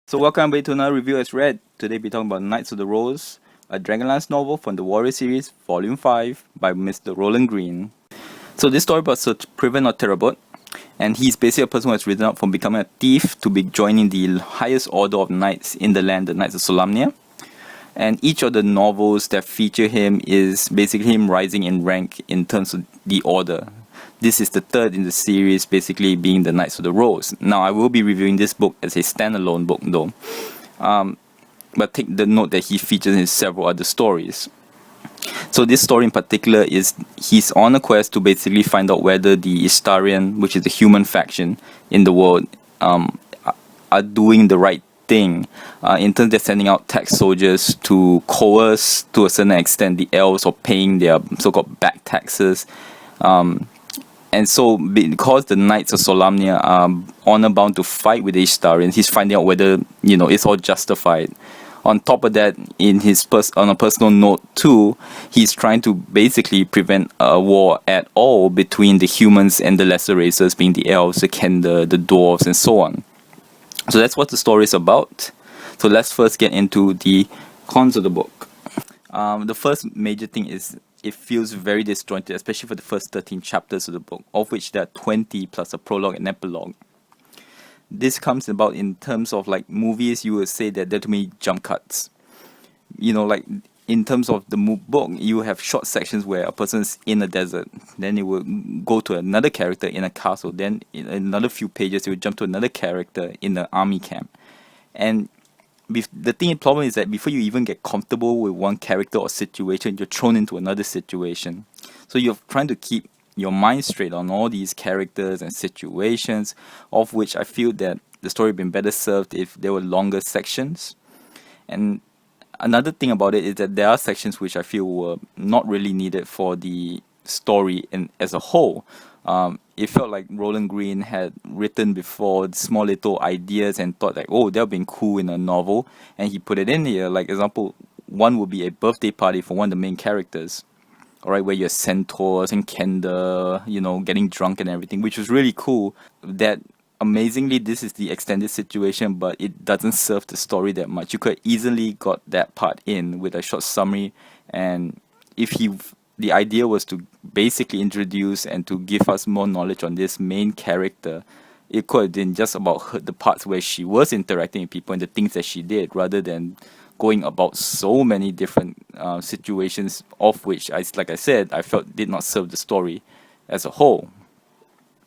So welcome everybody to another review as read. Today we're talking about Knights of the Rose, a Dragonlance novel from the Warrior series, Volume 5 by Mr. Roland Green. So this story about Sir Priven of Terabot, and he's basically a person who has risen up from becoming a thief to be joining the highest order of knights in the land, the Knights of Solamnia. And each of the novels that feature him is basically him rising in rank in terms of the order. This is the third in the series, basically being the Knights of the Rose. Now, I will be reviewing this book as a standalone book, though. But take the note that he features in several other stories. So this story in particular is he's on a quest to basically find out whether the Istarian, which is the human faction in the world, are doing the right thing. In terms of sending out tax soldiers to coerce, to a certain extent, the elves or paying their so-called back taxes. And so, because the Knights of Solamnia are honor bound to fight with the Istarians, he's finding out whether it's all justified. On top of that, on a personal note too, he's trying to basically prevent a war at all between the humans and the lesser races, being the elves, the Kender, the dwarves, and so on. So that's what the story is about. So let's first get into the cons of the book. The first major thing is it feels very disjointed, especially for the first 13 chapters of the book, of which there are 20 plus a prologue and epilogue. This comes about in terms of like movies, you would say that there are too many jump cuts. Like in terms of the book, you have short sections where a person's in a desert, then it will go to another character in a castle, then in another few pages it will jump to another character in the army camp. And the problem is that before you even get comfortable with one character or situation, you're thrown into another situation. So you're trying to keep your mind straight on all these characters and situations, of which I feel that the story would have been better served if there were longer sections. And another thing about it is that there are sections which I feel were not really needed for the story as a whole. It felt like Roland Green had written before small little ideas and thought like, oh, that would be cool in a novel, and he put it in here. Like example, one would be a birthday party for one of the main characters. Alright, where you have centaurs and Kender, getting drunk and everything, which was really cool. That amazingly, this is the extended situation, but it doesn't serve the story that much. You could easily got that part in with a short summary, and if the idea was to basically introduce and to give us more knowledge on this main character, it could have been just about the parts where she was interacting with people and the things that she did, rather than going about so many different situations, of which, like I said, I felt did not serve the story as a whole.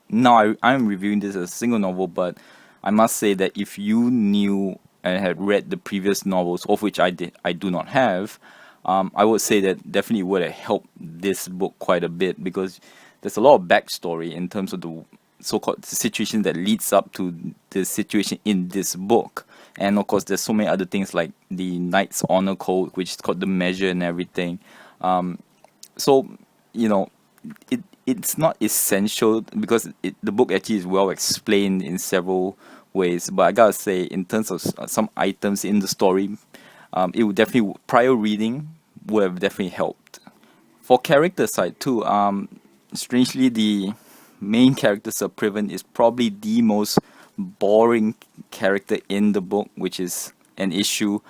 Now, I'm reviewing this as a single novel, but I must say that if you knew and had read the previous novels, of which I do not have, I would say that definitely would have helped this book quite a bit, because there's a lot of backstory in terms of the so-called situation that leads up to the situation in this book. And of course, there's so many other things like the Knight's Honor Code, which is called the Measure and everything. So, it's not essential, because the book actually is well explained in several ways. But I gotta say, in terms of some items in the story, it would definitely, prior reading would have definitely helped. For character side too, strangely, the main character Sir Priven is probably the most boring character in the book, which is an issue,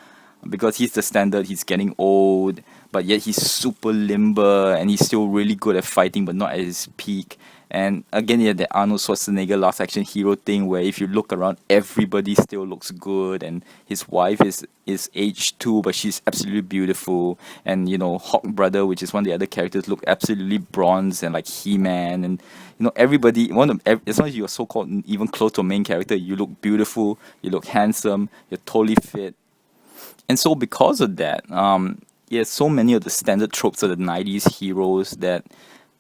because he's the standard. He's getting old, but yet he's super limber and he's still really good at fighting, but not at his peak. And again, yeah, the Arnold Schwarzenegger last action hero thing, where if you look around, everybody still looks good, and his wife is aged too, but she's absolutely beautiful. And Hawk Brother, which is one of the other characters, look absolutely bronze and like He-Man, and everybody. As long as you're so-called even close to a main character, you look beautiful, you look handsome, you're totally fit. And so because of that, so many of the standard tropes of the 90s heroes that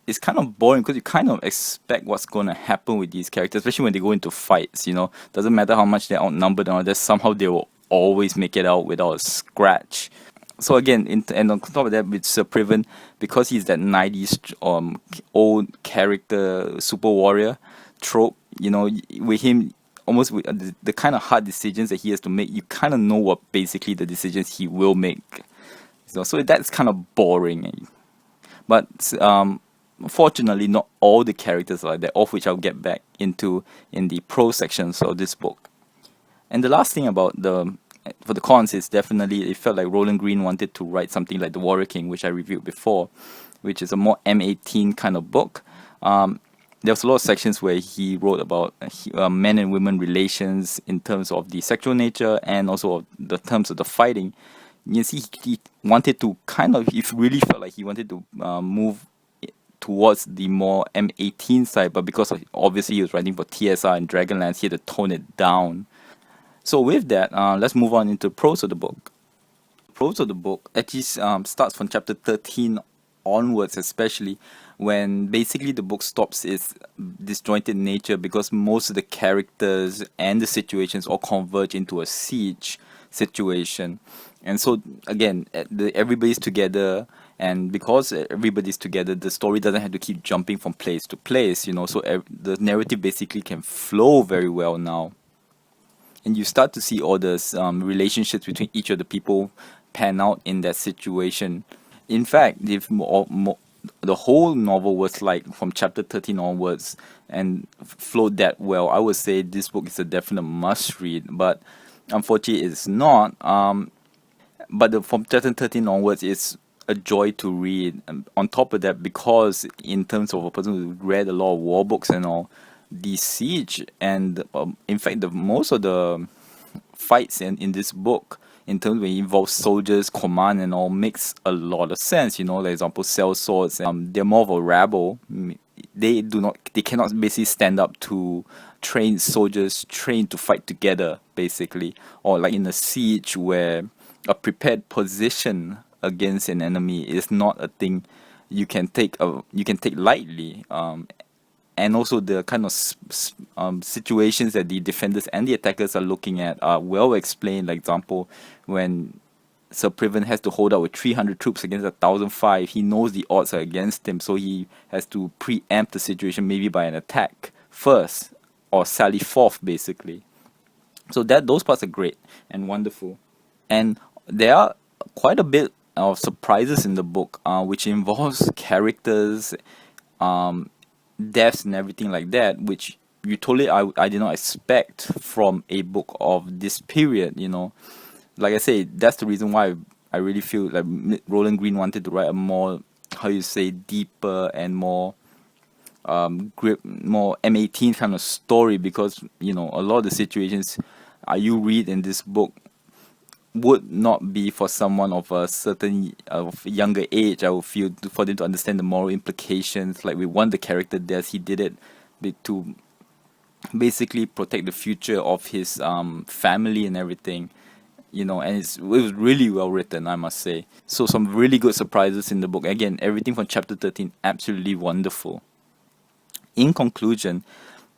it's kind of boring, because you kind of expect what's going to happen with these characters, especially when they go into fights. Doesn't matter how much they're outnumbered or that, somehow they will always make it out without a scratch. So again, and on top of that, with Sir Priven, because he's that 90s old character super warrior trope, with him, almost with the kind of hard decisions that he has to make, you kind of know what basically the decisions he will make. So that's kind of boring. But fortunately, not all the characters are like that, of which I'll get back into in the pro sections of this book. And the last thing about for the cons is definitely it felt like Roland Green wanted to write something like The Warrior King, which I reviewed before, which is a more M18 kind of book. There was a lot of sections where he wrote about men and women relations in terms of the sexual nature and also of the terms of the fighting. You see, he wanted to kind of, he really felt like he wanted to move towards the more M18 side, but because obviously he was writing for TSR and Dragonlance, he had to tone it down. So with that, let's move on into prose of the book. Prose of the book actually starts from chapter 13 onwards, especially when basically the book stops its disjointed nature because most of the characters and the situations all converge into a siege situation. And so again, everybody's together, and because everybody's together, the story doesn't have to keep jumping from place to place, so the narrative basically can flow very well now. And you start to see all those relationships between each of the people pan out in that situation. In fact, if the whole novel was like from chapter 13 onwards and flowed that well, I would say this book is a definite must read, but unfortunately it's not. But from chapter 13 onwards, it's a joy to read. And on top of that, because in terms of a person who read a lot of war books and all, the siege and in fact most of the fights in this book, in terms when it involves soldiers, command and all, makes a lot of sense. For example, sellswords, they're more of a rabble. They cannot basically stand up to trained soldiers trained to fight together, basically. Or like in a siege where a prepared position against an enemy is not a thing you can take lightly. And also the kind of situations that the defenders and the attackers are looking at are well explained. Like example, when Sir Priven has to hold out with 300 troops against 1,005, he knows the odds are against him, so he has to preempt the situation maybe by an attack first or sally forth, basically. So those parts are great and wonderful. And there are quite a bit of surprises in the book, which involves characters, deaths and everything like that, which I did not expect from a book of this period. Like I say, that's the reason why I really feel like Roland Green wanted to write a more, deeper and more more M18 kind of story, because a lot of the situations you read in this book would not be for someone of a certain younger age. I would feel for them to understand the moral implications. Like with one of the character deaths, he did it to basically protect the future of his family and everything. And it was really well written, I must say. So some really good surprises in the book. Again, everything from chapter 13 absolutely wonderful. In conclusion,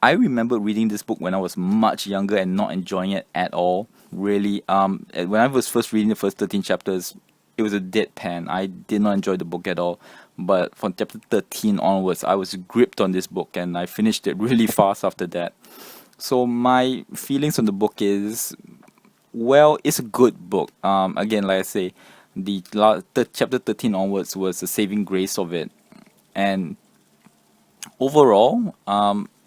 I remember reading this book when I was much younger and not enjoying it at all. Really, when I was first reading the first 13 chapters, it was a deadpan. I did not enjoy the book at all. But from chapter 13 onwards, I was gripped on this book and I finished it really fast after that. So my feelings on the book is, well, it's a good book. Again, like I say, the chapter 13 onwards was the saving grace of it. And overall,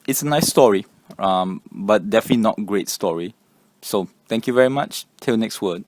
it's a nice story, but definitely not great story. So thank you very much. Till next word.